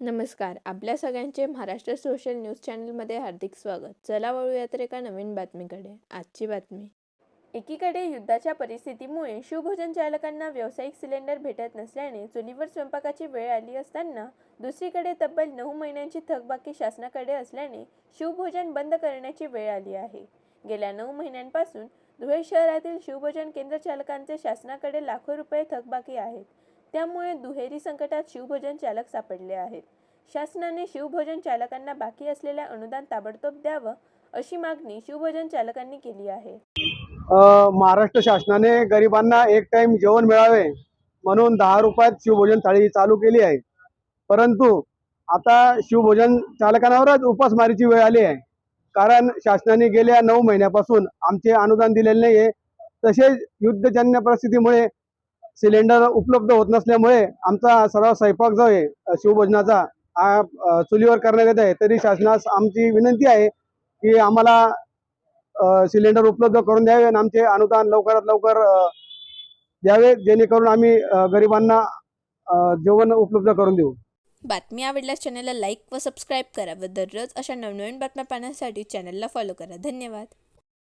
नमस्कार. आपल्या सगळ्यांचे महाराष्ट्र सोशल न्यूज चॅनलमध्ये हार्दिक स्वागत. चला वळूया तर एका नवीन बातमीकडे. आजची बातमी. एकीकडे युद्धाच्या परिस्थितीमुळे शिवभोजन चालकांना व्यावसायिक सिलेंडर भेटत नसल्याने चुलीवर स्वयंपाकाची वेळ आली असताना दुसरीकडे तब्बल 9 महिन्यांची थकबाकी शासनाकडे असल्याने शिवभोजन बंद करण्याची वेळ आली आहे. गेल्या 9 महिन्यांपासून धुळे शहरातील शिवभोजन केंद्र चालकांचे शासनाकडे लाखो रुपये थकबाकी आहेत. त्यामुळे दुहेरी संकटात शिवभोजन चालक सापडले आहेत. शासनाने शिवभोजन चालकांना बाकी असलेले अनुदान ताबडतोब द्यावं अशी मागणी शिवभोजन चालकांनी केली आहे. महाराष्ट्र शासनाने गरिबांना एक टाइम जेवण मिळावे म्हणून 10 रुपयात शिवभोजन थाळी चालू केली आहे. परंतु आता शिवभोजन चालकांवरच उपासमारीची वेळ आली आहे. कारण शासनाने गेल्या 9 महिन्यापासून आमचे अनुदान दिलेले नाही आहे. तसेच युद्धजन्य परिस्थितीमुळे सिलेंडर उपलब्ध होत नसल्यामुळे आमचा सर्व स्वयंपाक जो आहे शिवभोजनाचा हा चुलीवर करण्यात येत आहे. तरी शासनास आमची विनंती आहे की आम्हाला सिलेंडर उपलब्ध करून द्यावे आणि आमचे अनुदान लवकरात लवकर द्यावे, जेणेकरून आम्ही गरिबांना जेवण उपलब्ध करून देऊ. बातमी आवडल्यास चॅनलला लाईक व सबस्क्राईब करा व दररोज अशा नवनवीन बातम्या पाहण्यासाठी चॅनलला फॉलो करा. धन्यवाद.